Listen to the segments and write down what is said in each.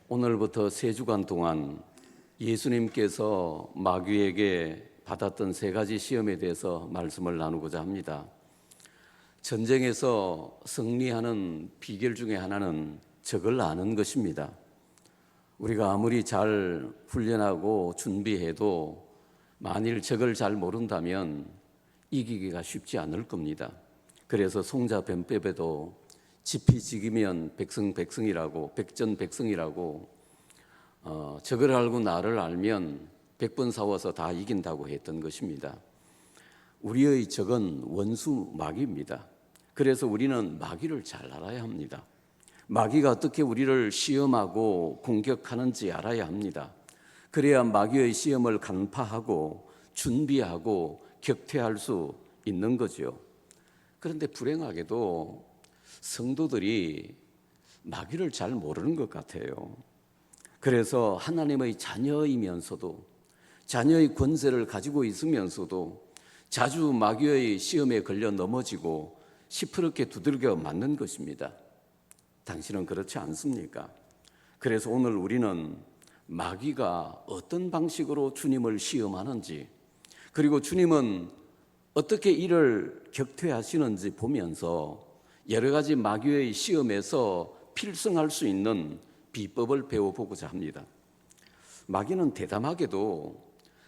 오늘부터 3주간 동안 예수님께서 마귀에게 받았던 3가지 시험에 대해서 말씀을 나누고자 합니다. 전쟁에서 승리하는 비결 중에 하나는 적을 아는 것입니다. 우리가 아무리 잘 훈련하고 준비해도 만일 적을 잘 모른다면 이기기가 쉽지 않을 겁니다. 그래서 송자변법에도 지피지기면 백성백승이라고, 백전백승이라고, 적을 알고 나를 알면 100번 싸워서 다 이긴다고 했던 것입니다. 우리의 적은 원수 마귀입니다. 그래서 우리는 마귀를 잘 알아야 합니다. 마귀가 어떻게 우리를 시험하고 공격하는지 알아야 합니다. 그래야 마귀의 시험을 간파하고 준비하고 격퇴할 수 있는 거죠. 그런데 불행하게도 성도들이 마귀를 잘 모르는 것 같아요. 그래서 하나님의 자녀이면서도, 자녀의 권세를 가지고 있으면서도 자주 마귀의 시험에 걸려 넘어지고 시퍼렇게 두들겨 맞는 것입니다. 당신은 그렇지 않습니까? 그래서 오늘 우리는 마귀가 어떤 방식으로 주님을 시험하는지, 그리고 주님은 어떻게 이를 격퇴하시는지 보면서 여러 가지 마귀의 시험에서 필승할 수 있는 비법을 배워보고자 합니다. 마귀는 대담하게도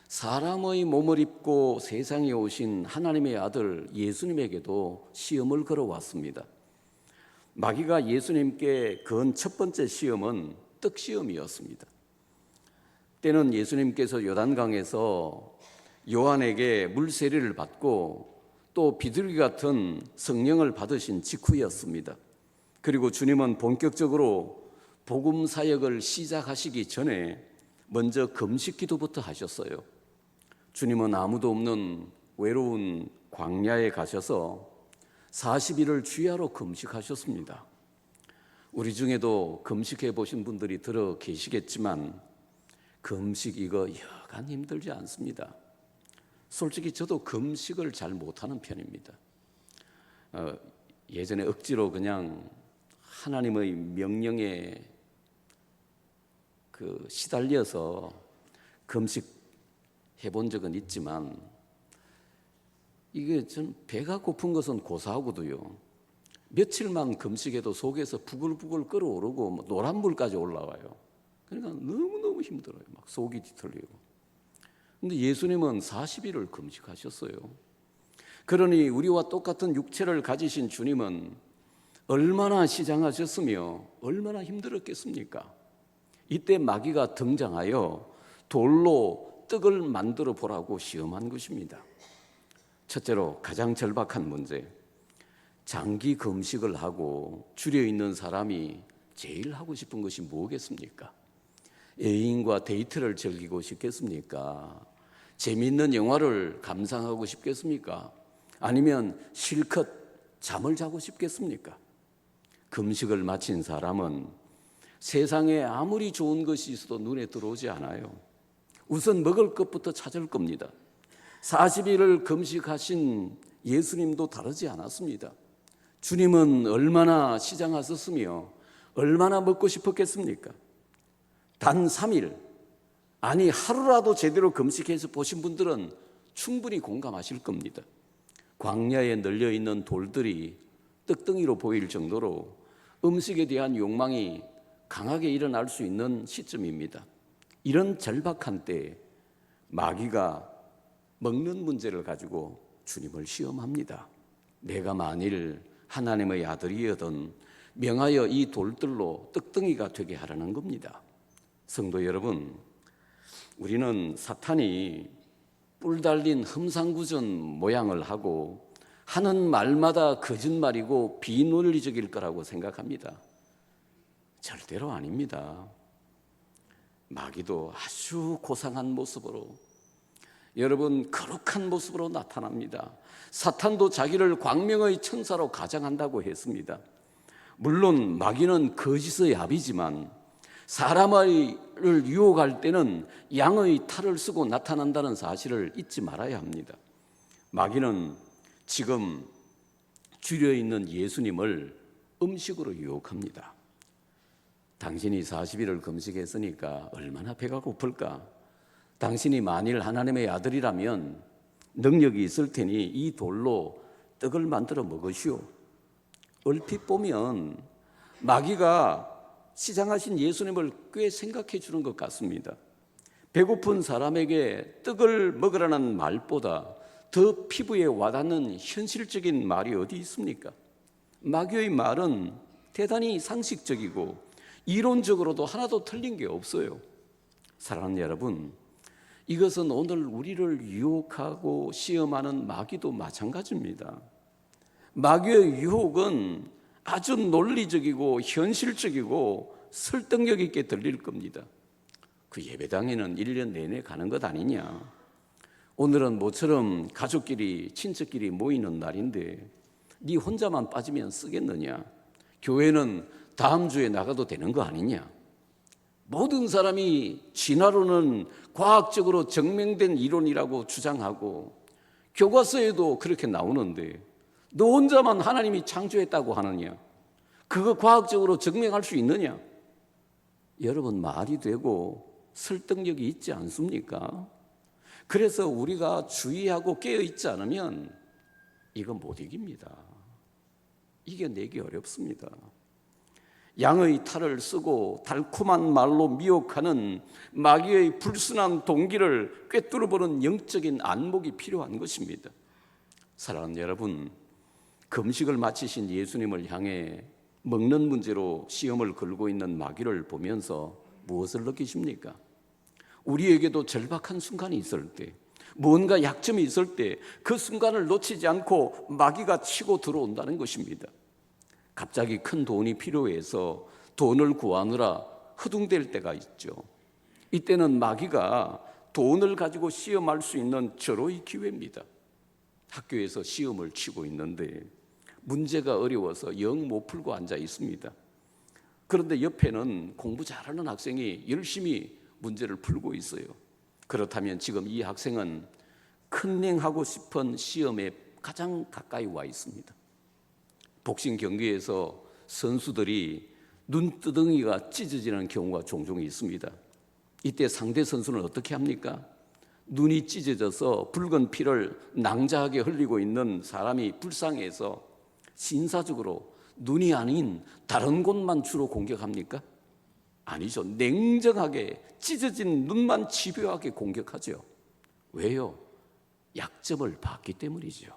사람의 몸을 입고 세상에 오신 하나님의 아들 예수님에게도 시험을 걸어왔습니다. 마귀가 예수님께 건 첫 번째 시험은 떡시험이었습니다. 때는 예수님께서 요단강에서 요한에게 물세례를 받고 또 비둘기 같은 성령을 받으신 직후였습니다. 그리고 주님은 본격적으로 복음 사역을 시작하시기 전에 먼저 금식 기도부터 하셨어요. 주님은 아무도 없는 외로운 광야에 가셔서 40일을 주야로 금식하셨습니다. 우리 중에도 금식해 보신 분들이 들어 계시겠지만 금식 이거 여간 힘들지 않습니다. 솔직히 저도 금식을 잘 못하는 편입니다. 예전에 억지로 그냥 하나님의 명령에 시달려서 금식 해본 적은 있지만 이게 전 배가 고픈 것은 고사하고도요, 며칠만 금식해도 속에서 부글부글 끓어오르고 노란물까지 올라와요. 그러니까 너무너무 힘들어요. 막 속이 뒤틀리고. 근데 예수님은 40일을 금식하셨어요. 그러니 우리와 똑같은 육체를 가지신 주님은 얼마나 시장하셨으며 얼마나 힘들었겠습니까? 이때 마귀가 등장하여 돌로 떡을 만들어 보라고 시험한 것입니다. 첫째로 가장 절박한 문제, 장기 금식을 하고 줄여 있는 사람이 제일 하고 싶은 것이 뭐겠습니까? 애인과 데이트를 즐기고 싶겠습니까? 재미있는 영화를 감상하고 싶겠습니까? 아니면 실컷 잠을 자고 싶겠습니까? 금식을 마친 사람은 세상에 아무리 좋은 것이 있어도 눈에 들어오지 않아요. 우선 먹을 것부터 찾을 겁니다. 40일을 금식하신 예수님도 다르지 않았습니다. 주님은 얼마나 시장하셨으며 얼마나 먹고 싶었겠습니까? 단 3일, 아니 하루라도 제대로 금식해서 보신 분들은 충분히 공감하실 겁니다. 광야에 널려있는 돌들이 떡덩이로 보일 정도로 음식에 대한 욕망이 강하게 일어날 수 있는 시점입니다. 이런 절박한 때에 마귀가 먹는 문제를 가지고 주님을 시험합니다. 내가 만일 하나님의 아들이어든 명하여 이 돌들로 떡덩이가 되게 하라는 겁니다. 성도 여러분, 우리는 사탄이 뿔 달린 험상궂은 모양을 하고 하는 말마다 거짓말이고 비논리적일 거라고 생각합니다. 절대로 아닙니다. 마귀도 아주 고상한 모습으로, 여러분, 거룩한 모습으로 나타납니다. 사탄도 자기를 광명의 천사로 가장한다고 했습니다. 물론 마귀는 거짓의 아비지만 사람을 유혹할 때는 양의 탈을 쓰고 나타난다는 사실을 잊지 말아야 합니다. 마귀는 지금 줄여 있는 예수님을 음식으로 유혹합니다. 당신이 40일을 금식했으니까 얼마나 배가 고플까? 당신이 만일 하나님의 아들이라면 능력이 있을 테니 이 돌로 떡을 만들어 먹으시오. 얼핏 보면 마귀가 시장하신 예수님을 꽤 생각해 주는 것 같습니다. 배고픈 사람에게 떡을 먹으라는 말보다 더 피부에 와닿는 현실적인 말이 어디 있습니까? 마귀의 말은 대단히 상식적이고 이론적으로도 하나도 틀린 게 없어요. 사랑하는 여러분, 이것은 오늘 우리를 유혹하고 시험하는 마귀도 마찬가지입니다. 마귀의 유혹은 아주 논리적이고 현실적이고 설득력 있게 들릴 겁니다. 그 예배당에는 1년 내내 가는 것 아니냐? 오늘은 모처럼 가족끼리 친척끼리 모이는 날인데 네 혼자만 빠지면 쓰겠느냐? 교회는 다음 주에 나가도 되는 거 아니냐? 모든 사람이 진화론은 과학적으로 증명된 이론이라고 주장하고 교과서에도 그렇게 나오는데 너 혼자만 하나님이 창조했다고 하느냐? 그거 과학적으로 증명할 수 있느냐? 여러분, 말이 되고 설득력이 있지 않습니까? 그래서 우리가 주의하고 깨어있지 않으면 이건 못 이깁니다. 이겨내기 어렵습니다. 양의 탈을 쓰고 달콤한 말로 미혹하는 마귀의 불순한 동기를 꿰뚫어보는 영적인 안목이 필요한 것입니다. 사랑하는 여러분, 금식을 마치신 예수님을 향해 먹는 문제로 시험을 걸고 있는 마귀를 보면서 무엇을 느끼십니까? 우리에게도 절박한 순간이 있을 때, 뭔가 약점이 있을 때 그 순간을 놓치지 않고 마귀가 치고 들어온다는 것입니다. 갑자기 큰 돈이 필요해서 돈을 구하느라 허둥댈 때가 있죠. 이때는 마귀가 돈을 가지고 시험할 수 있는 절호의 기회입니다. 학교에서 시험을 치고 있는데 문제가 어려워서 영 못 풀고 앉아 있습니다. 그런데 옆에는 공부 잘하는 학생이 열심히 문제를 풀고 있어요. 그렇다면 지금 이 학생은 컨닝하고 싶은 시험에 가장 가까이 와 있습니다. 복싱 경기에서 선수들이 눈두덩이가 찢어지는 경우가 종종 있습니다. 이때 상대 선수는 어떻게 합니까? 눈이 찢어져서 붉은 피를 낭자하게 흘리고 있는 사람이 불쌍해서 신사적으로 눈이 아닌 다른 곳만 주로 공격합니까? 아니죠. 냉정하게 찢어진 눈만 집요하게 공격하죠. 왜요? 약점을 봤기 때문이죠.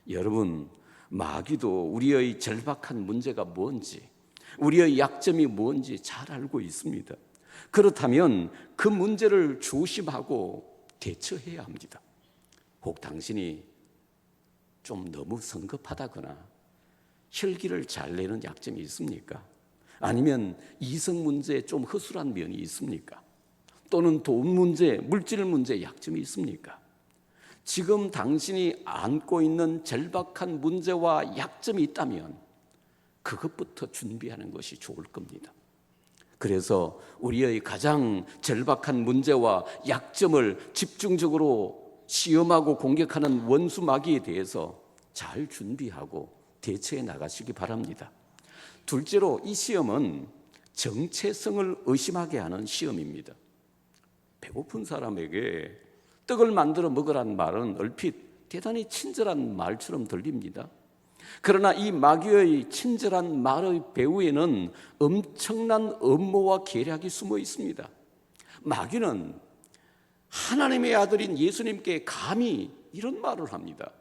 여러분, 마귀도 우리의 절박한 문제가 뭔지, 우리의 약점이 뭔지 잘 알고 있습니다. 그렇다면 그 문제를 조심하고 대처해야 합니다. 혹 당신이 좀 너무 성급하다거나 혈기를 잘 내는 약점이 있습니까? 아니면 이성 문제에 좀 허술한 면이 있습니까? 또는 돈 문제, 물질 문제에 약점이 있습니까? 지금 당신이 안고 있는 절박한 문제와 약점이 있다면 그것부터 준비하는 것이 좋을 겁니다. 그래서 우리의 가장 절박한 문제와 약점을 집중적으로 시험하고 공격하는 원수 마귀에 대해서 잘 준비하고 대처해 나가시기 바랍니다. 둘째로, 이 시험은 정체성을 의심하게 하는 시험입니다. 배고픈 사람에게 떡을 만들어 먹으라는 말은 얼핏 대단히 친절한 말처럼 들립니다. 그러나 이 마귀의 친절한 말의 배후에는 엄청난 음모와 계략이 숨어 있습니다. 마귀는 하나님의 아들인 예수님께 감히 이런 말을 합니다.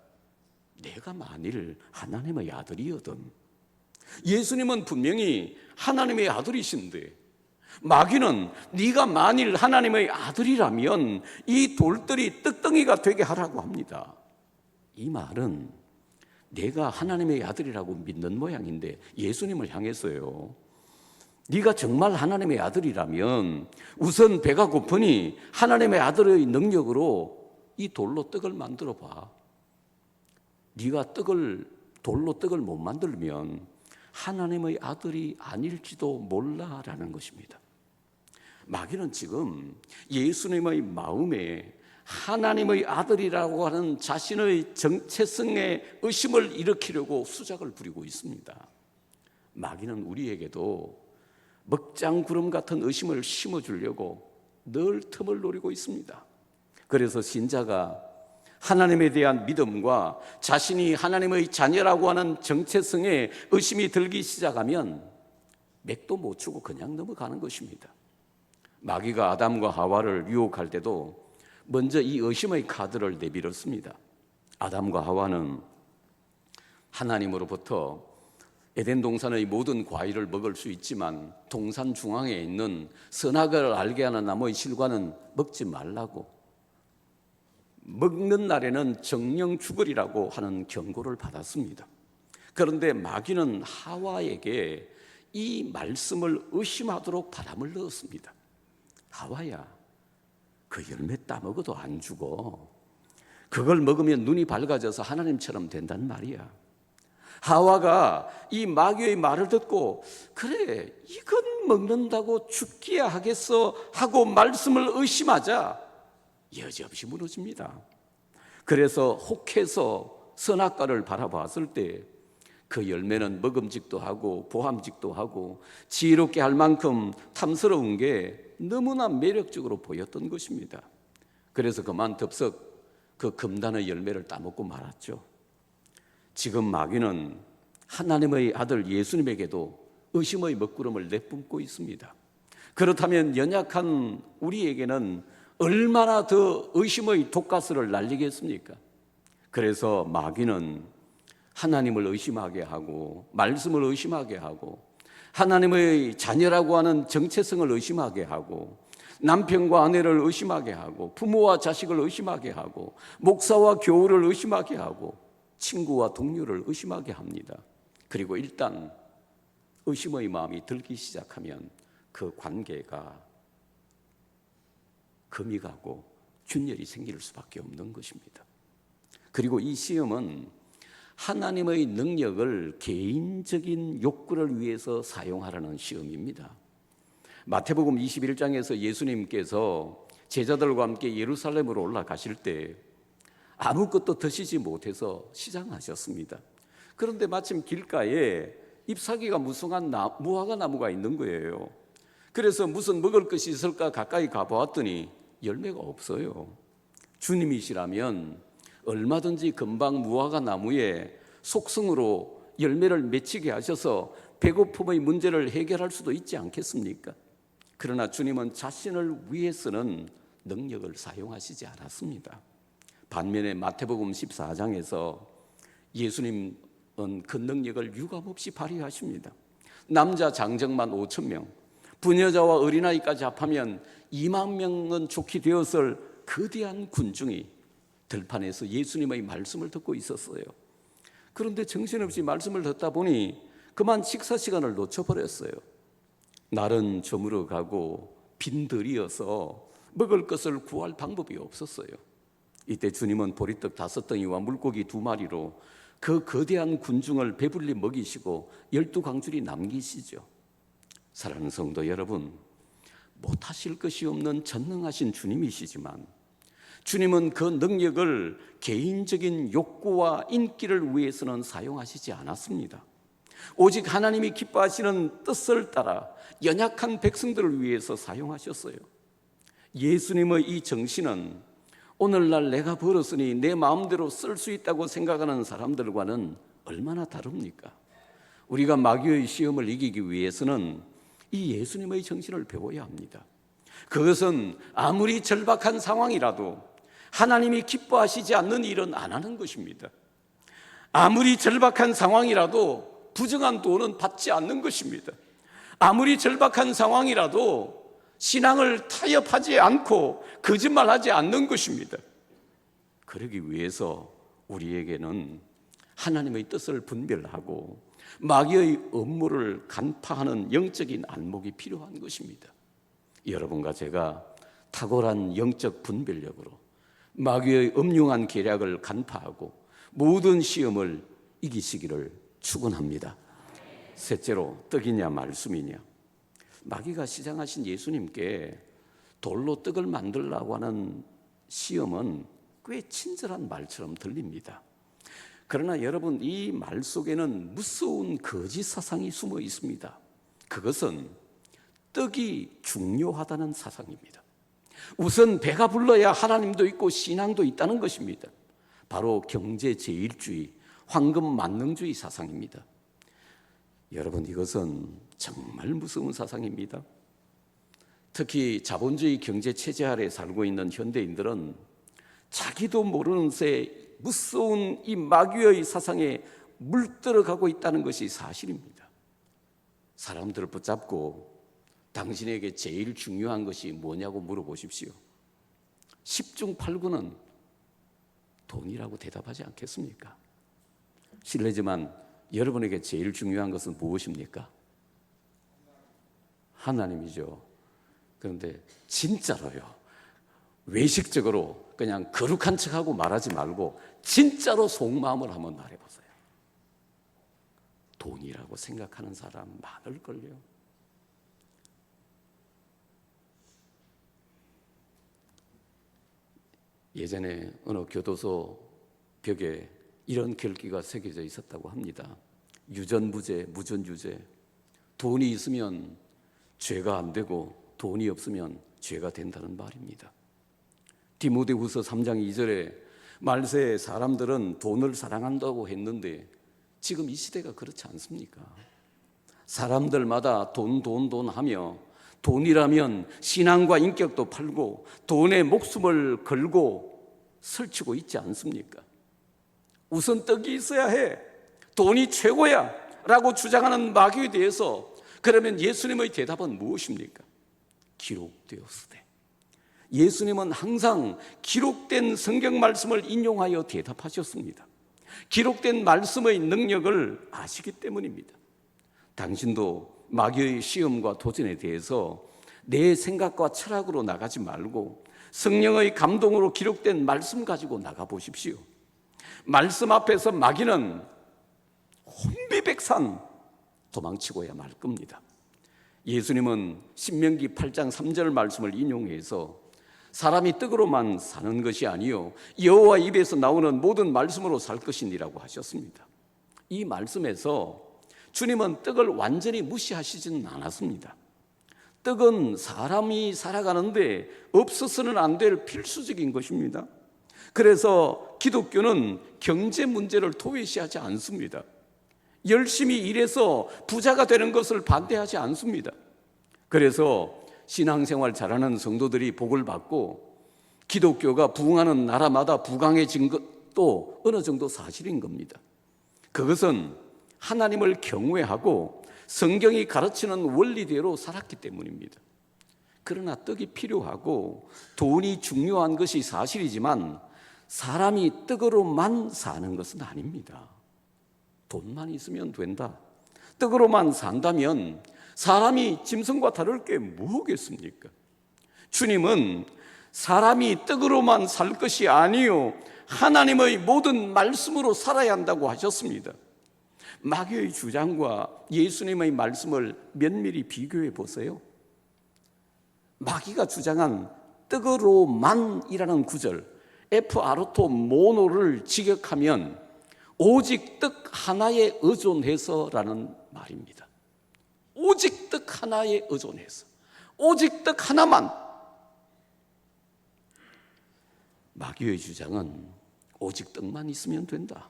내가 만일 하나님의 아들이거든. 예수님은 분명히 하나님의 아들이신데 마귀는 네가 만일 하나님의 아들이라면 이 돌들이 떡덩이가 되게 하라고 합니다. 이 말은 내가 하나님의 아들이라고 믿는 모양인데 예수님을 향해서요, 네가 정말 하나님의 아들이라면 우선 배가 고프니 하나님의 아들의 능력으로 이 돌로 떡을 만들어 봐. 네가 돌로 떡을 못 만들면 하나님의 아들이 아닐지도 몰라라는 것입니다. 마귀는 지금 예수님의 마음에 하나님의 아들이라고 하는 자신의 정체성에 의심을 일으키려고 수작을 부리고 있습니다. 마귀는 우리에게도 먹장 구름 같은 의심을 심어주려고 늘 틈을 노리고 있습니다. 그래서 신자가 하나님에 대한 믿음과 자신이 하나님의 자녀라고 하는 정체성에 의심이 들기 시작하면 맥도 못 추고 그냥 넘어가는 것입니다. 마귀가 아담과 하와를 유혹할 때도 먼저 이 의심의 카드를 내밀었습니다. 아담과 하와는 하나님으로부터 에덴 동산의 모든 과일을 먹을 수 있지만 동산 중앙에 있는 선악을 알게 하는 나무의 실과는 먹지 말라고, 먹는 날에는 정령 죽으리라고 하는 경고를 받았습니다. 그런데 마귀는 하와에게 이 말씀을 의심하도록 바람을 넣었습니다. 하와야, 그 열매 따먹어도 안 죽어. 그걸 먹으면 눈이 밝아져서 하나님처럼 된단 말이야. 하와가 이 마귀의 말을 듣고 그래, 이건 먹는다고 죽기야 하겠어 하고 말씀을 의심하자 여지없이 무너집니다. 그래서 혹해서 선악과를 바라봤을 때 그 열매는 먹음직도 하고 보함직도 하고 지혜롭게 할 만큼 탐스러운 게 너무나 매력적으로 보였던 것입니다. 그래서 그만 덥석 그 금단의 열매를 따먹고 말았죠. 지금 마귀는 하나님의 아들 예수님에게도 의심의 먹구름을 내뿜고 있습니다. 그렇다면 연약한 우리에게는 얼마나 더 의심의 독가스를 날리겠습니까? 그래서 마귀는 하나님을 의심하게 하고 말씀을 의심하게 하고 하나님의 자녀라고 하는 정체성을 의심하게 하고 남편과 아내를 의심하게 하고 부모와 자식을 의심하게 하고 목사와 교우를 의심하게 하고 친구와 동료를 의심하게 합니다. 그리고 일단 의심의 마음이 들기 시작하면 그 관계가 금이 가고 균열이 생길 수밖에 없는 것입니다. 그리고 이 시험은 하나님의 능력을 개인적인 욕구를 위해서 사용하라는 시험입니다. 마태복음 21장에서 예수님께서 제자들과 함께 예루살렘으로 올라가실 때 아무것도 드시지 못해서 시장하셨습니다. 그런데 마침 길가에 잎사귀가 무성한 무화과 나무가 있는 거예요. 그래서 무슨 먹을 것이 있을까 가까이 가보았더니 열매가 없어요. 주님이시라면 얼마든지 금방 무화과 나무에 속성으로 열매를 맺히게 하셔서 배고픔의 문제를 해결할 수도 있지 않겠습니까? 그러나 주님은 자신을 위해서는 능력을 사용하시지 않았습니다. 반면에 마태복음 14장에서 예수님은 그 능력을 유감없이 발휘하십니다. 남자 장정만 5천 명, 부녀자와 어린아이까지 합하면 2만 명은 좋게 되었을 거대한 군중이 들판에서 예수님의 말씀을 듣고 있었어요. 그런데 정신없이 말씀을 듣다 보니 그만 식사 시간을 놓쳐버렸어요. 날은 저물어 가고 빈들이어서 먹을 것을 구할 방법이 없었어요. 이때 주님은 보리떡 5덩이와 물고기 2마리로 그 거대한 군중을 배불리 먹이시고 12광줄이 남기시죠. 사랑하는 성도 여러분, 못하실 것이 없는 전능하신 주님이시지만 주님은 그 능력을 개인적인 욕구와 인기를 위해서는 사용하시지 않았습니다. 오직 하나님이 기뻐하시는 뜻을 따라 연약한 백성들을 위해서 사용하셨어요. 예수님의 이 정신은 오늘날 내가 벌었으니 내 마음대로 쓸 수 있다고 생각하는 사람들과는 얼마나 다릅니까? 우리가 마귀의 시험을 이기기 위해서는 이 예수님의 정신을 배워야 합니다. 그것은 아무리 절박한 상황이라도 하나님이 기뻐하시지 않는 일은 안 하는 것입니다. 아무리 절박한 상황이라도 부정한 돈은 받지 않는 것입니다. 아무리 절박한 상황이라도 신앙을 타협하지 않고 거짓말하지 않는 것입니다. 그러기 위해서 우리에게는 하나님의 뜻을 분별하고 마귀의 음모를 간파하는 영적인 안목이 필요한 것입니다. 여러분과 제가 탁월한 영적 분별력으로 마귀의 음흉한 계략을 간파하고 모든 시험을 이기시기를 축원합니다. 셋째로, 떡이냐 말씀이냐. 마귀가 시장하신 예수님께 돌로 떡을 만들라고 하는 시험은 꽤 친절한 말처럼 들립니다. 그러나 여러분, 이 말 속에는 무서운 거짓 사상이 숨어 있습니다. 그것은 떡이 중요하다는 사상입니다. 우선 배가 불러야 하나님도 있고 신앙도 있다는 것입니다. 바로 경제 제일주의, 황금 만능주의 사상입니다. 여러분, 이것은 정말 무서운 사상입니다. 특히 자본주의 경제 체제 아래 살고 있는 현대인들은 자기도 모르는 새 무서운 이 마귀의 사상에 물들어가고 있다는 것이 사실입니다. 사람들을 붙잡고 당신에게 제일 중요한 것이 뭐냐고 물어보십시오. 10중 8구는 돈이라고 대답하지 않겠습니까? 실례지만 여러분에게 제일 중요한 것은 무엇입니까? 하나님이죠. 그런데 진짜로요, 외식적으로 그냥 거룩한 척하고 말하지 말고 진짜로 속마음을 한번 말해보세요. 돈이라고 생각하는 사람 많을걸요. 예전에 어느 교도소 벽에 이런 글귀가 새겨져 있었다고 합니다. 유전무죄, 무전유죄. 돈이 있으면 죄가 안 되고 돈이 없으면 죄가 된다는 말입니다. 디모데후서 3장 2절에 말세에 사람들은 돈을 사랑한다고 했는데 지금 이 시대가 그렇지 않습니까? 사람들마다 돈 하며 돈이라면 신앙과 인격도 팔고 돈에 목숨을 걸고 설치고 있지 않습니까? 우선 떡이 있어야 해, 돈이 최고야 라고 주장하는 마귀에 대해서 그러면 예수님의 대답은 무엇입니까? 기록되었으되. 예수님은 항상 기록된 성경 말씀을 인용하여 대답하셨습니다. 기록된 말씀의 능력을 아시기 때문입니다. 당신도 마귀의 시험과 도전에 대해서 내 생각과 철학으로 나가지 말고 성령의 감동으로 기록된 말씀 가지고 나가보십시오. 말씀 앞에서 마귀는 혼비백산 도망치고야 말 겁니다. 예수님은 신명기 8장 3절 말씀을 인용해서 사람이 떡으로만 사는 것이 아니요 여호와 입에서 나오는 모든 말씀으로 살 것이니라고 하셨습니다. 이 말씀에서 주님은 떡을 완전히 무시하시지는 않았습니다. 떡은 사람이 살아가는데 없어서는 안 될 필수적인 것입니다. 그래서 기독교는 경제 문제를 도외시하지 않습니다. 열심히 일해서 부자가 되는 것을 반대하지 않습니다. 그래서 신앙생활 잘하는 성도들이 복을 받고 기독교가 부흥하는 나라마다 부강해진 것도 어느 정도 사실인 겁니다. 그것은 하나님을 경외하고 성경이 가르치는 원리대로 살았기 때문입니다. 그러나 떡이 필요하고 돈이 중요한 것이 사실이지만 사람이 떡으로만 사는 것은 아닙니다. 돈만 있으면 된다. 떡으로만 산다면 사람이 짐승과 다를 게 뭐겠습니까? 주님은 사람이 떡으로만 살 것이 아니요 하나님의 모든 말씀으로 살아야 한다고 하셨습니다. 마귀의 주장과 예수님의 말씀을 면밀히 비교해 보세요. 마귀가 주장한 떡으로만이라는 구절, 에프아르토 모노를 직역하면 오직 떡 하나에 의존해서라는 말입니다. 오직 떡 하나에 의존해서, 오직 떡 하나만. 마귀의 주장은 오직 떡만 있으면 된다.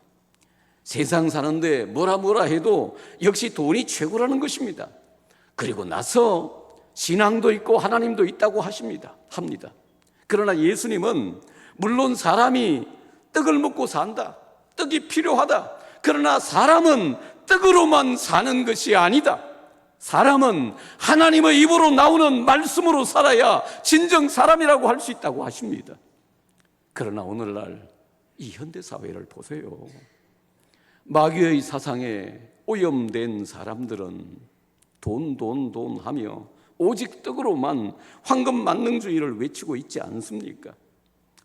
세상 사는데 뭐라 해도 역시 돈이 최고라는 것입니다. 그리고 나서 신앙도 있고 하나님도 있다고 합니다. 그러나 예수님은 물론 사람이 떡을 먹고 산다, 떡이 필요하다. 그러나 사람은 떡으로만 사는 것이 아니다. 사람은 하나님의 입으로 나오는 말씀으로 살아야 진정 사람이라고 할 수 있다고 하십니다. 그러나 오늘날 이 현대사회를 보세요. 마귀의 사상에 오염된 사람들은 돈 하며 오직 떡으로만 황금 만능주의를 외치고 있지 않습니까?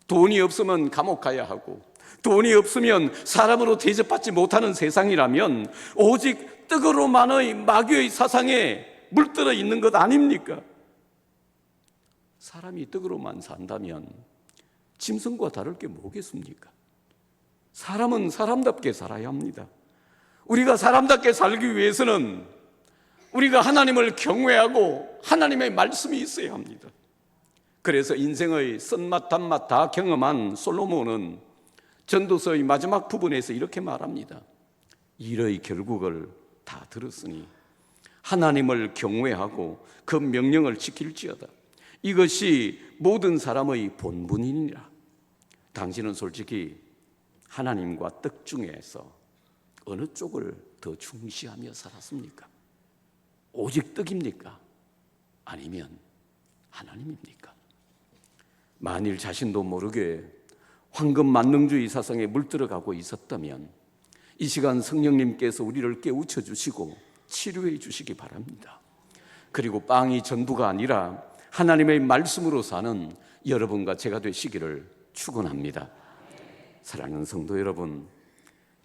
돈이 없으면 감옥 가야 하고 돈이 없으면 사람으로 대접받지 못하는 세상이라면 오직 떡으로만의 마귀의 사상에 물들어 있는 것 아닙니까? 사람이 떡으로만 산다면 짐승과 다를 게 뭐겠습니까? 사람은 사람답게 살아야 합니다. 우리가 사람답게 살기 위해서는 우리가 하나님을 경외하고 하나님의 말씀이 있어야 합니다. 그래서 인생의 쓴맛 단맛 다 경험한 솔로몬은 전도서의 마지막 부분에서 이렇게 말합니다. 일의 결국을 다 들었으니 하나님을 경외하고 그 명령을 지킬지어다. 이것이 모든 사람의 본분이니라. 당신은 솔직히 하나님과 떡 중에서 어느 쪽을 더 중시하며 살았습니까? 오직 떡입니까? 아니면 하나님입니까? 만일 자신도 모르게 황금 만능주의 사상에 물들어가고 있었다면 이 시간 성령님께서 우리를 깨우쳐 주시고 치료해 주시기 바랍니다. 그리고 빵이 전부가 아니라 하나님의 말씀으로 사는 여러분과 제가 되시기를 축원합니다. 사랑하는 성도 여러분,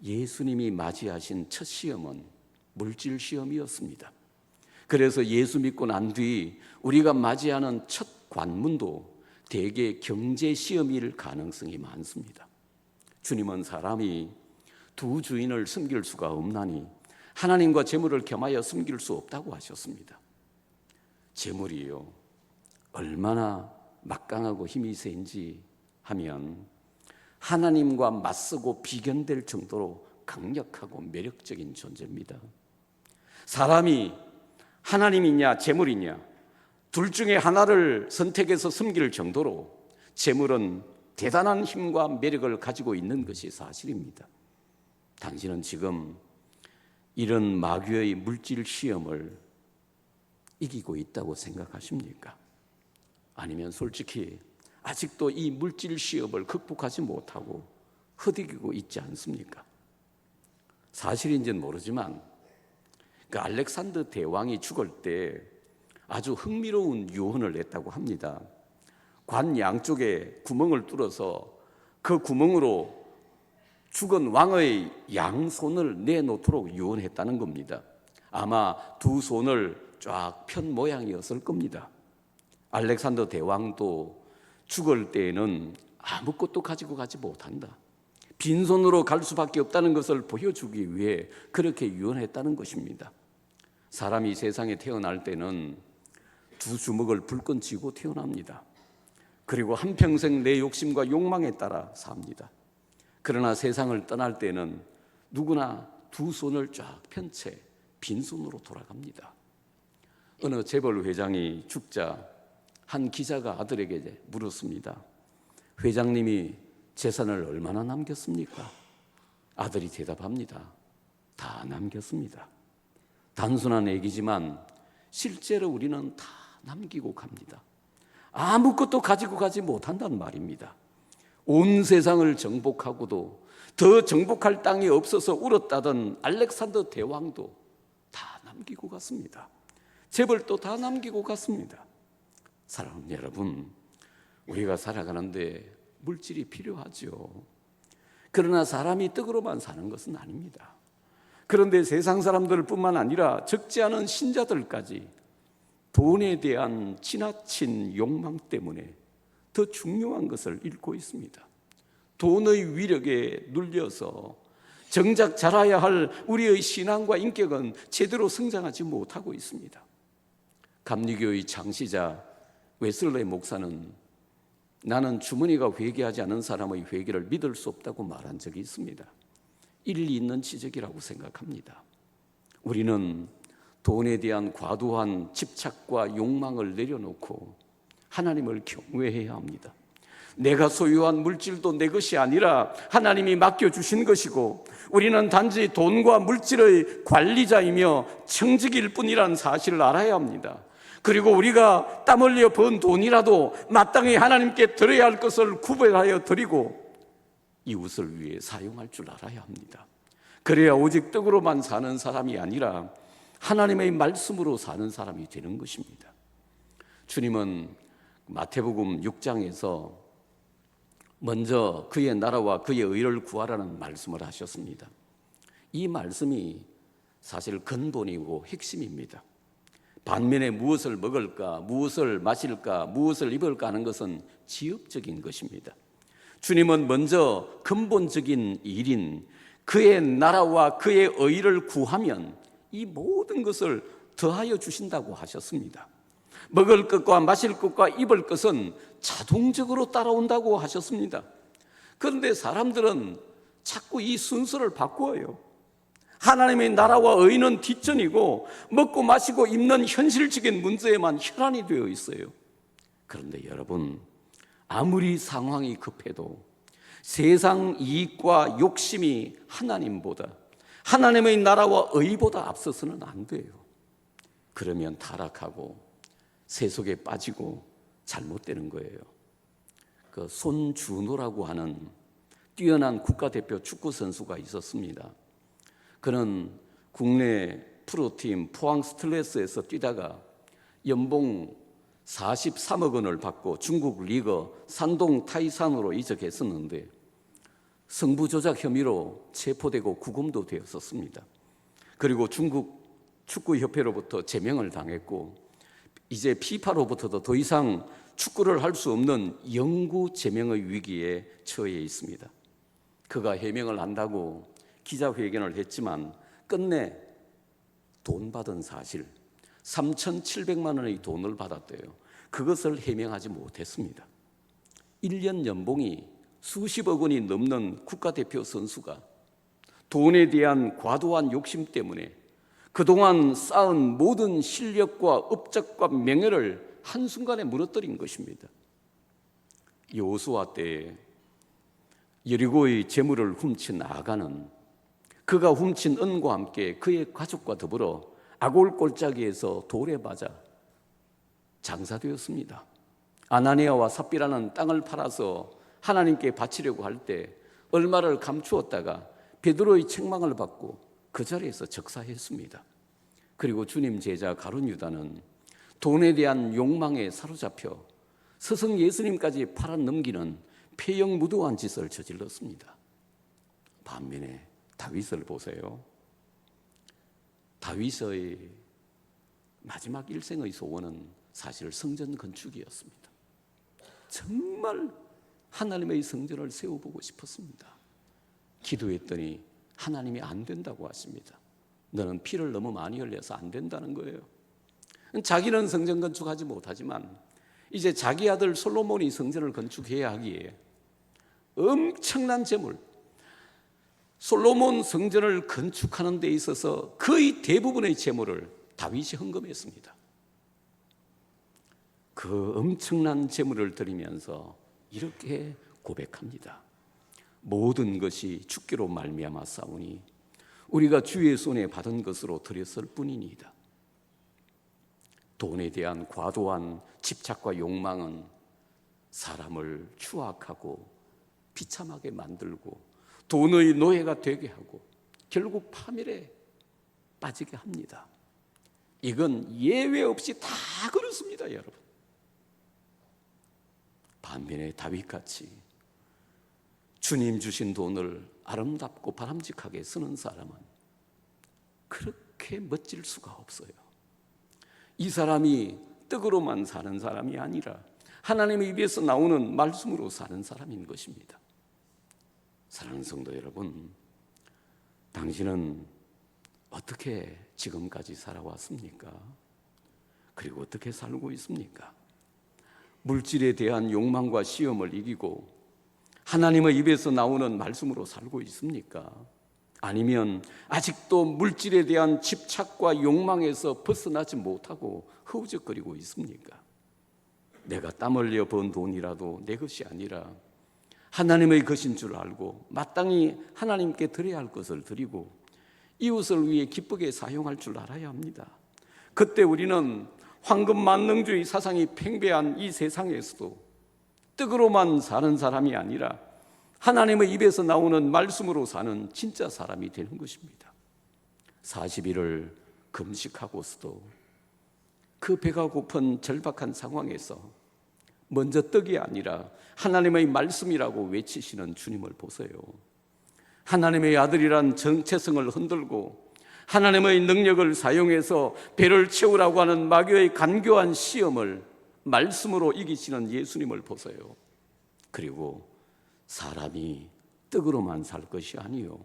예수님이 맞이하신 첫 시험은 물질 시험이었습니다. 그래서 예수 믿고 난 뒤 우리가 맞이하는 첫 관문도 대개 경제 시험일 가능성이 많습니다. 주님은 사람이 두 주인을 섬길 수가 없나니 하나님과 재물을 겸하여 섬길 수 없다고 하셨습니다. 재물이요, 얼마나 막강하고 힘이 센지 하면 하나님과 맞서고 비견될 정도로 강력하고 매력적인 존재입니다. 사람이 하나님이냐 재물이냐 둘 중에 하나를 선택해서 섬길 정도로 재물은 대단한 힘과 매력을 가지고 있는 것이 사실입니다. 당신은 지금 이런 마귀의 물질 시험을 이기고 있다고 생각하십니까? 아니면 솔직히 아직도 이 물질 시험을 극복하지 못하고 허덕이고 있지 않습니까? 사실인지는 모르지만 그 알렉산더 대왕이 죽을 때 아주 흥미로운 유언을 냈다고 합니다. 관 양쪽에 구멍을 뚫어서 그 구멍으로 죽은 왕의 양손을 내놓도록 유언했다는 겁니다. 아마 두 손을 쫙 편 모양이었을 겁니다. 알렉산더 대왕도 죽을 때에는 아무것도 가지고 가지 못한다, 빈손으로 갈 수밖에 없다는 것을 보여주기 위해 그렇게 유언했다는 것입니다. 사람이 세상에 태어날 때는 두 주먹을 불끈 쥐고 태어납니다. 그리고 한평생 내 욕심과 욕망에 따라 삽니다. 그러나 세상을 떠날 때는 누구나 두 손을 쫙 편 채 빈손으로 돌아갑니다. 어느 재벌 회장이 죽자 한 기자가 아들에게 물었습니다. 회장님이 재산을 얼마나 남겼습니까? 아들이 대답합니다. 다 남겼습니다. 단순한 얘기지만 실제로 우리는 다 남기고 갑니다. 아무것도 가지고 가지 못한다는 말입니다. 온 세상을 정복하고도 더 정복할 땅이 없어서 울었다던 알렉산더 대왕도 다 남기고 갔습니다. 재벌도 다 남기고 갔습니다. 사랑하는 여러분, 우리가 살아가는데 물질이 필요하죠. 그러나 사람이 떡으로만 사는 것은 아닙니다. 그런데 세상 사람들뿐만 아니라 적지 않은 신자들까지 돈에 대한 지나친 욕망 때문에 더 중요한 것을 잃고 있습니다. 돈의 위력에 눌려서 정작 자라야 할 우리의 신앙과 인격은 제대로 성장하지 못하고 있습니다. 감리교의 창시자 웨슬레 목사는 나는 주머니가 회개하지 않은 사람의 회개를 믿을 수 없다고 말한 적이 있습니다. 일리 있는 지적이라고 생각합니다. 우리는 돈에 대한 과도한 집착과 욕망을 내려놓고 하나님을 경외해야 합니다. 내가 소유한 물질도 내 것이 아니라 하나님이 맡겨주신 것이고 우리는 단지 돈과 물질의 관리자이며 청직일 뿐이라는 사실을 알아야 합니다. 그리고 우리가 땀 흘려 번 돈이라도 마땅히 하나님께 드려야 할 것을 구별하여 드리고 이웃을 위해 사용할 줄 알아야 합니다. 그래야 오직 떡으로만 사는 사람이 아니라 하나님의 말씀으로 사는 사람이 되는 것입니다. 주님은 마태복음 6장에서 먼저 그의 나라와 그의 의를 구하라는 말씀을 하셨습니다. 이 말씀이 사실 근본이고 핵심입니다. 반면에 무엇을 먹을까, 무엇을 마실까, 무엇을 입을까 하는 것은 지엽적인 것입니다. 주님은 먼저 근본적인 일인 그의 나라와 그의 의를 구하면 이 모든 것을 더하여 주신다고 하셨습니다. 먹을 것과 마실 것과 입을 것은 자동적으로 따라온다고 하셨습니다. 그런데 사람들은 자꾸 이 순서를 바꾸어요. 하나님의 나라와 의는 뒷전이고 먹고 마시고 입는 현실적인 문제에만 혈안이 되어 있어요. 그런데 여러분, 아무리 상황이 급해도 세상 이익과 욕심이 하나님보다, 하나님의 나라와 의보다 앞서서는 안 돼요. 그러면 타락하고 세속에 빠지고 잘못되는 거예요. 그 손준호라고 하는 뛰어난 국가대표 축구 선수가 있었습니다. 그는 국내 프로팀 포항 스틸러스에서 뛰다가 연봉 43억 원을 받고 중국 리그 산동 타이산으로 이적했었는데 승부 조작 혐의로 체포되고 구금도 되었었습니다. 그리고 중국 축구협회로부터 제명을 당했고 이제 피파로부터도 더 이상 축구를 할 수 없는 영구 제명의 위기에 처해 있습니다. 그가 해명을 한다고 기자회견을 했지만 끝내 돈 받은 사실 3,700만 원의 돈을 받았대요. 그것을 해명하지 못했습니다. 1년 연봉이 수십억 원이 넘는 국가대표 선수가 돈에 대한 과도한 욕심 때문에 그동안 쌓은 모든 실력과 업적과 명예를 한순간에 무너뜨린 것입니다. 여호수아 때에 여리고의 재물을 훔친 아간은 그가 훔친 은과 함께 그의 가족과 더불어 아골 골짜기에서 돌에 맞아 장사되었습니다. 아나니아와 삽비라는 땅을 팔아서 하나님께 바치려고 할 때 얼마를 감추었다가 베드로의 책망을 받고 그 자리에서 적사했습니다. 그리고 주님 제자 가룟 유다는 돈에 대한 욕망에 사로잡혀 스승 예수님까지 팔아넘기는 폐영무도한 짓을 저질렀습니다. 반면에 다윗을 보세요. 다윗의 마지막 일생의 소원은 사실 성전 건축이었습니다. 정말 하나님의 성전을 세워보고 싶었습니다. 기도했더니 하나님이 안 된다고 하십니다. 너는 피를 너무 많이 흘려서 안 된다는 거예요. 자기는 성전 건축하지 못하지만 이제 자기 아들 솔로몬이 성전을 건축해야 하기에 엄청난 재물, 솔로몬 성전을 건축하는 데 있어서 거의 대부분의 재물을 다윗이 헌금했습니다. 그 엄청난 재물을 드리면서 이렇게 고백합니다. 모든 것이 주께로 말미암아 싸우니 우리가 주의 손에 받은 것으로 드렸을 뿐이니이다. 돈에 대한 과도한 집착과 욕망은 사람을 추악하고 비참하게 만들고 돈의 노예가 되게 하고 결국 파멸에 빠지게 합니다. 이건 예외 없이 다 그렇습니다, 여러분. 반면에 다윗같이 주님 주신 돈을 아름답고 바람직하게 쓰는 사람은 그렇게 멋질 수가 없어요. 이 사람이 떡으로만 사는 사람이 아니라 하나님의 입에서 나오는 말씀으로 사는 사람인 것입니다. 사랑하는 성도 여러분, 당신은 어떻게 지금까지 살아왔습니까? 그리고 어떻게 살고 있습니까? 물질에 대한 욕망과 시험을 이기고 하나님의 입에서 나오는 말씀으로 살고 있습니까? 아니면 아직도 물질에 대한 집착과 욕망에서 벗어나지 못하고 허우적거리고 있습니까? 내가 땀 흘려 번 돈이라도 내 것이 아니라 하나님의 것인 줄 알고 마땅히 하나님께 드려야 할 것을 드리고 이웃을 위해 기쁘게 사용할 줄 알아야 합니다. 그때 우리는 황금 만능주의 사상이 팽배한 이 세상에서도 떡으로만 사는 사람이 아니라 하나님의 입에서 나오는 말씀으로 사는 진짜 사람이 되는 것입니다. 40일을 금식하고서도 그 배가 고픈 절박한 상황에서 먼저 떡이 아니라 하나님의 말씀이라고 외치시는 주님을 보세요. 하나님의 아들이란 정체성을 흔들고 하나님의 능력을 사용해서 배를 채우라고 하는 마귀의 간교한 시험을 말씀으로 이기시는 예수님을 보세요. 그리고 사람이 떡으로만 살 것이 아니요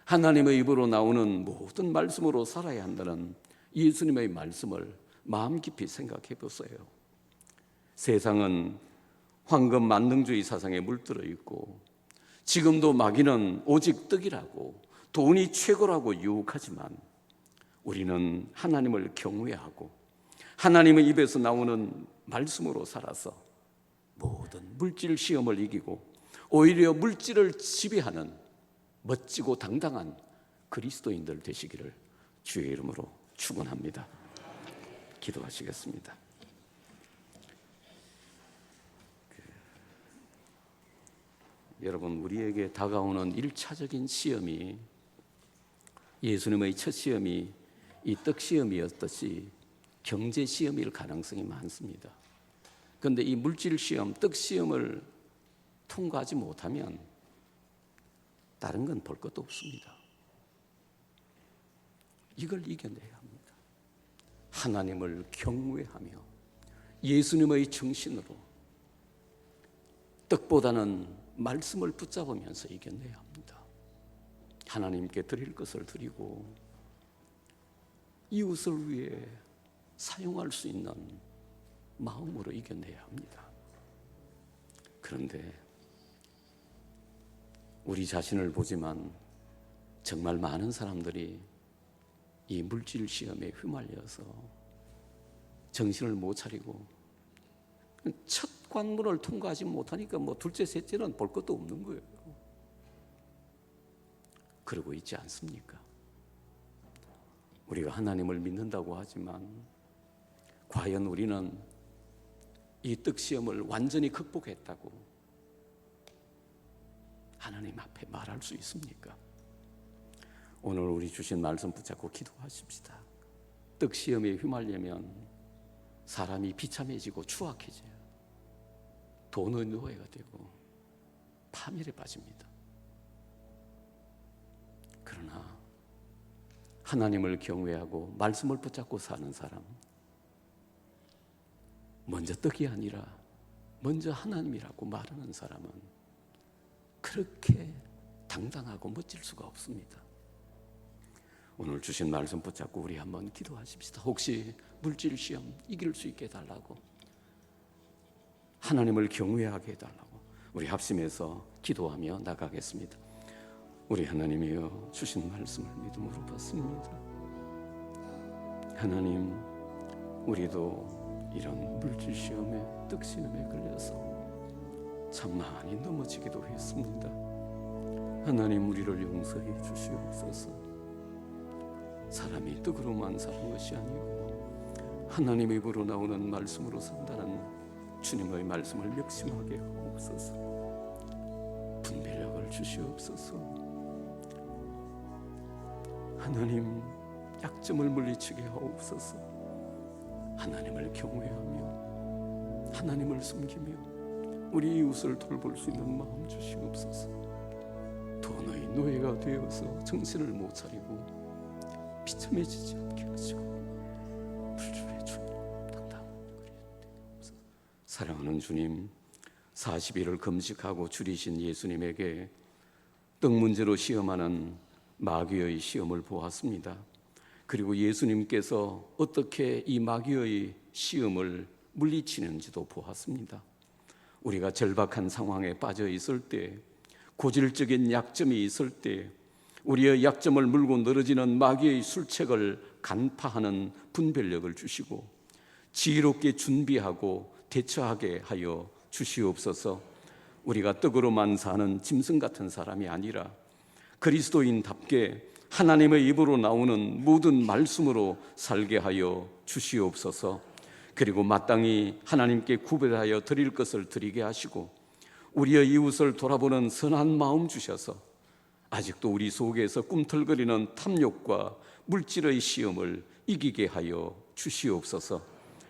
하나님의 입으로 나오는 모든 말씀으로 살아야 한다는 예수님의 말씀을 마음 깊이 생각해 보세요. 세상은 황금 만능주의 사상에 물들어 있고 지금도 마귀는 오직 떡이라고 돈이 최고라고 유혹하지만 우리는 하나님을 경외하고 하나님의 입에서 나오는 말씀으로 살아서 모든 물질 시험을 이기고 오히려 물질을 지배하는 멋지고 당당한 그리스도인들 되시기를 주의 이름으로 축원합니다. 기도하시겠습니다. 여러분, 우리에게 다가오는 1차적인 시험이 예수님의 첫 시험이 이 떡 시험이었듯이 경제 시험일 가능성이 많습니다. 그런데 이 물질 시험, 떡 시험을 통과하지 못하면 다른 건 볼 것도 없습니다. 이걸 이겨내야 합니다. 하나님을 경외하며 예수님의 정신으로 떡보다는 말씀을 붙잡으면서 이겨내야 합니다. 하나님께 드릴 것을 드리고 이웃을 위해 사용할 수 있는 마음으로 이겨내야 합니다. 그런데 우리 자신을 보지만 정말 많은 사람들이 이 물질 시험에 휘말려서 정신을 못 차리고 첫 관문을 통과하지 못하니까 둘째, 셋째는 볼 것도 없는 거예요. 그러고 있지 않습니까? 우리가 하나님을 믿는다고 하지만 과연 우리는 이 떡 시험을 완전히 극복했다고 하나님 앞에 말할 수 있습니까? 오늘 우리 주신 말씀 붙잡고 기도하십시다. 떡 시험에 휘말리면 사람이 비참해지고 추악해져요. 돈의 노예가 되고 파멸에 빠집니다. 그러나 하나님을 경외하고 말씀을 붙잡고 사는 사람, 먼저 떡이 아니라 먼저 하나님이라고 말하는 사람은 그렇게 당당하고 멋질 수가 없습니다. 오늘 주신 말씀 붙잡고 우리 한번 기도하십시다. 혹시 물질 시험 이길 수 있게 해달라고, 하나님을 경외하게 해달라고 우리 합심해서 기도하며 나가겠습니다. 우리 하나님이여, 주신 말씀을 믿음으로 받습니다. 하나님, 우리도 이런 물질 시험에, 떡 시험에 걸려서 참 많이 넘어지기도 했습니다. 하나님, 우리를 용서해 주시옵소서. 사람이 떡으로만 사는 것이 아니고 하나님의 입으로 나오는 말씀으로 산다는 주님의 말씀을 명심하게 하옵소서. 분별력을 주시옵소서. 하나님, 약점을 물리치게 하옵소서. 하나님을 경외하며 하나님을 섬기며 우리 이웃을 돌볼 수 있는 마음 주시옵소서. 돈의 노예가 되어서 정신을 못 차리고 비참해지지 않게 하시고 불주의 주님 당당한 그리스도. 사랑하는 주님, 40일을 금식하고 줄이신 예수님에게 떡 문제로 시험하는 마귀의 시험을 보았습니다. 그리고 예수님께서 어떻게 이 마귀의 시험을 물리치는지도 보았습니다. 우리가 절박한 상황에 빠져 있을 때, 고질적인 약점이 있을 때 우리의 약점을 물고 늘어지는 마귀의 술책을 간파하는 분별력을 주시고 지혜롭게 준비하고 대처하게 하여 주시옵소서. 우리가 떡으로만 사는 짐승 같은 사람이 아니라 그리스도인답게 하나님의 입으로 나오는 모든 말씀으로 살게 하여 주시옵소서. 그리고 마땅히 하나님께 구별하여 드릴 것을 드리게 하시고 우리의 이웃을 돌아보는 선한 마음 주셔서 아직도 우리 속에서 꿈틀거리는 탐욕과 물질의 시험을 이기게 하여 주시옵소서.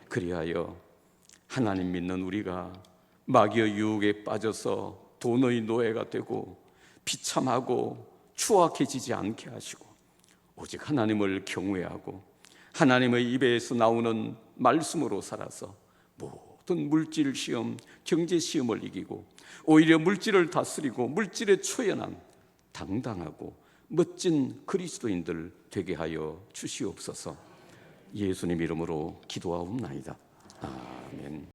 그리하여 하나님 믿는 우리가 마귀의 유혹에 빠져서 돈의 노예가 되고 비참하고 추악해지지 않게 하시고 오직 하나님을 경외하고 하나님의 입에서 나오는 말씀으로 살아서 모든 물질 시험, 경제 시험을 이기고 오히려 물질을 다스리고 물질에 초연한 당당하고 멋진 그리스도인들 되게 하여 주시옵소서. 예수님 이름으로 기도하옵나이다. 아멘.